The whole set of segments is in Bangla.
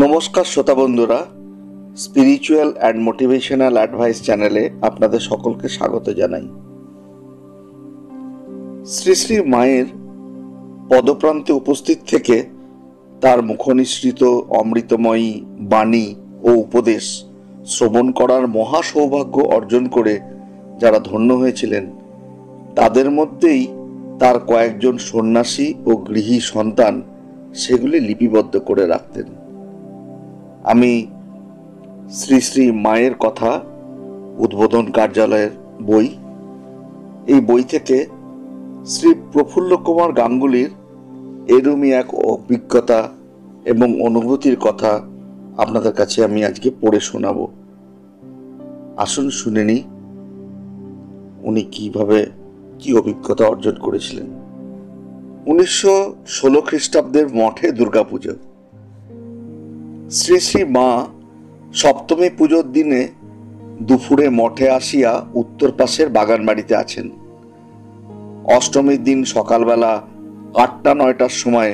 নমস্কার শ্রোতা বন্ধুরা, স্পিরিচুয়াল অ্যান্ড মোটিভেশনাল অ্যাডভাইস চ্যানেলে আপনাদের সকলকে স্বাগত জানাই। শ্রী শ্রী মায়ের পদপ্রান্তে উপস্থিত থেকে তার মুখনিসৃত অমৃতময়ী বাণী ও উপদেশ শ্রবণ করার মহা সৌভাগ্য অর্জন করে যারা ধন্য হয়েছিলেন, তাদের মধ্যেই তার কয়েকজন সন্ন্যাসী ও গৃহী সন্তান সেগুলি লিপিবদ্ধ করে রাখতেন। আমি শ্রী শ্রী মায়ের কথা উদ্বোধন কার্যালয়ের বই, এই বই থেকে শ্রী প্রফুল্ল কুমার গাঙ্গুলির এরূপই এক অভিজ্ঞতা এবং অনুভূতির কথা আপনাদের কাছে আমি আজকে পড়ে শোনাব। আসুন শুনে নিই উনি কি অভিজ্ঞতা অর্জন করেছিলেন। 1916 খ্রিস্টাব্দের মঠে দুর্গাপুজো। শ্রী শ্রী মা সপ্তমী পুজোর দিনে দুপুরে মঠে আসিয়া উত্তর পাশের বাগান বাড়িতে আছেন। অষ্টমীর দিন সকালবেলা 8টা-9টার সময়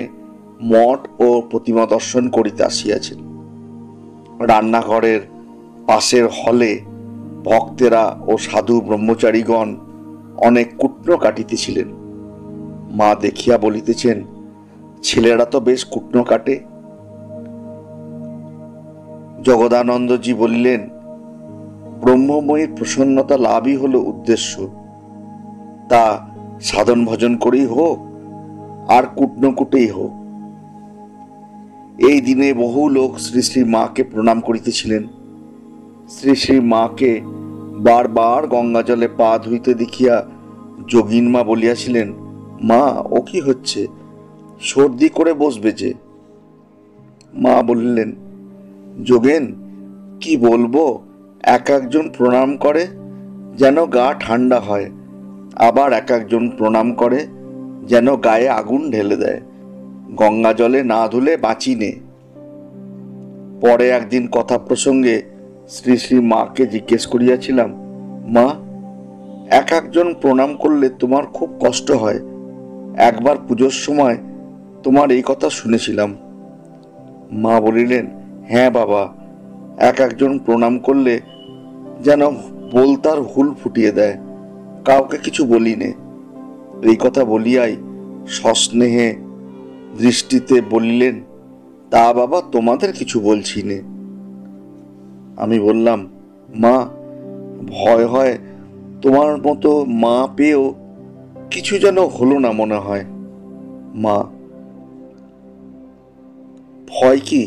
মঠ ও প্রতিমা দর্শন করিতে আসিয়াছেন। রান্নাঘরের পাশের হলে ভক্তেরা ও সাধু ব্রহ্মচারীগণ অনেক কুট্ন কাটিতেছিলেন। মা দেখিয়া বলিতেছেন, ছেলেরা তো বেশ কুট্ন কাটে। জগদানন্দজি বলিলেন, ব্রহ্মময়ীর প্রসন্নতা লাভই হলো উদ্দেশ্য, তা সাধন ভজন করেই হোক আর কুটনকুটেই হোক। এই দিনে বহু লোক শ্রী শ্রী মাকে প্রণাম করিতেছিলেন। শ্রী শ্রী মাকে বারবার গঙ্গা জলে পা ধুইতে দেখিয়া যোগিন মা বলিয়াছিলেন, মা ও কি হচ্ছে, সর্দি করে বসবে যে। মা বললেন, যোগেন কি বলবো, এক একজন প্রণাম করে যেন গা ঠান্ডা হয়, আবার এক একজন প্রণাম করে যেন গায়ে আগুন ঢেলে দেয়। গঙ্গা জলে না ধুলে বাঁচি নে। পরে একদিন কথা প্রসঙ্গে শ্রী শ্রী মাকে জিজ্ঞেস করিয়াছিলাম, মা এক একজন প্রণাম করলে তোমার খুব কষ্ট হয়, একবার পুজোর সময় তোমার এই কথা শুনেছিলাম। মা বলিলেন, হ্যাঁ বাবা, এক একজন প্রণাম করলে যেন বলতার হুল ফুটিয়ে দেয়, কাউকে কিছু বলি নে। এই কথা বলিয়াই সস্নেহে দৃষ্টিতে বলিলেন, তা বাবা তোমাদের কিছু বলছি নে। আমি বললাম, মা ভয় হয়, তোমার মতো মা পেয়েও কিছু যেন হলো না মনে হয়। মা, ভয় কি,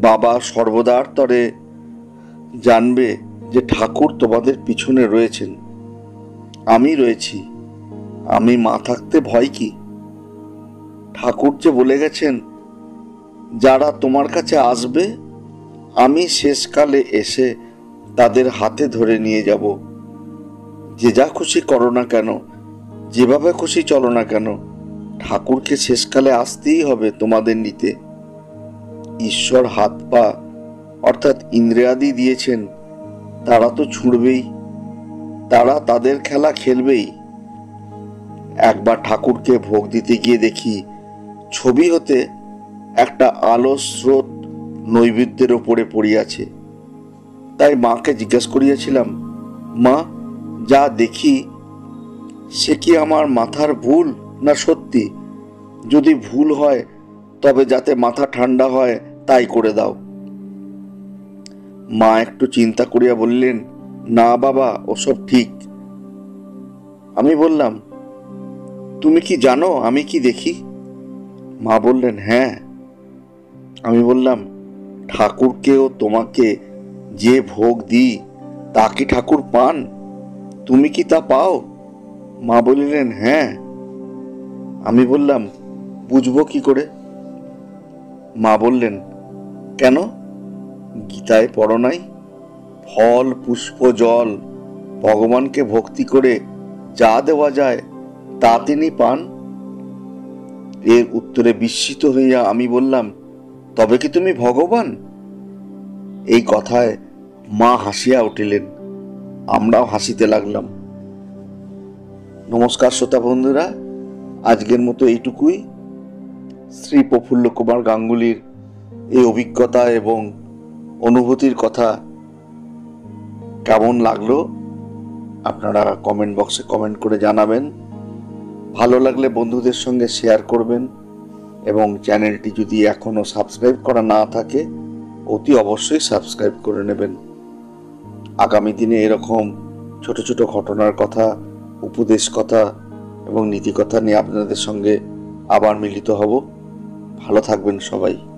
বাবা সর্বদার তরে জানবে যে ঠাকুর তোমাদের পিছনে রয়েছেন, আমি রয়েছি, আমি মা থাকতে ভয় কি? ঠাকুর যে বলে গেছেন, যারা তোমার কাছে আসবে আমি শেষকালে এসে তাদের হাতে ধরে নিয়ে যাব। যে যা খুশি করো না কেন, যেভাবে খুশি চলো না কেন, ঠাকুরকে শেষকালে আসতেই হবে তোমাদের নিতে। ঈশ্বর হাত পা অর্থাৎ ইন্দ্রিয়াদি দিয়েছেন, তারা তো ছুঁড়বেই, তারা তাদের খেলা খেলবেই। একবার ঠাকুরকে ভোগ দিতে গিয়ে দেখি ছবি হতে একটা আলো স্রোত নৈবেদ্যের ওপরে পড়িয়াছে। তাই মাকে জিজ্ঞেস করিয়াছিলাম, মা যা দেখি সে কি আমার মাথার ভুল না সত্যি? যদি ভুল হয় তবে যাতে মাথা ঠান্ডা হয় তাই করে দাও। মা একটু চিন্তা করিয়া বললেন, না বাবা, ওসব ঠিক। আমি বললাম, তুমি কি জানো আমি কি দেখি? মা বললেন, হ্যাঁ। আমি বললাম, ঠাকুরকেও তোমাকে যে ভোগ দিই তা কি ঠাকুর পান? তুমি কি তা পাও? মা বললেন, হ্যাঁ। আমি বললাম, বুঝবো কি করে? মা বললেন, কেন, গীতায় পড়ো নাই, ফল পুষ্প জল ভগবানকে ভক্তি করে যা দেওয়া যায় তা তিনি পান? এর উত্তরে বিস্মিত হইয়া আমি বললাম, তবে কি তুমি ভগবান? এই কথায় মা হাসিয়া উঠিলেন, আমরাও হাসিতে লাগলাম। নমস্কার শ্রোতা বন্ধুরা, আজকের মতো এইটুকুই। শ্রী প্রফুল্ল কুমার গাঙ্গুলির এই অভিজ্ঞতা এবং অনুভূতির কথা কেমন লাগলো আপনারা কমেন্ট বক্সে কমেন্ট করে জানাবেন। ভালো লাগলে বন্ধুদের সঙ্গে শেয়ার করবেন এবং চ্যানেলটি যদি এখনও সাবস্ক্রাইব করা না থাকে অতি অবশ্যই সাবস্ক্রাইব করে নেবেন। আগামী দিনে এরকম ছোট ছোট ঘটনার কথা, উপদেশ কথা এবং নীতি কথা নিয়ে আপনাদের সঙ্গে আবার মিলিত হব। ভালো থাকবেন সবাই।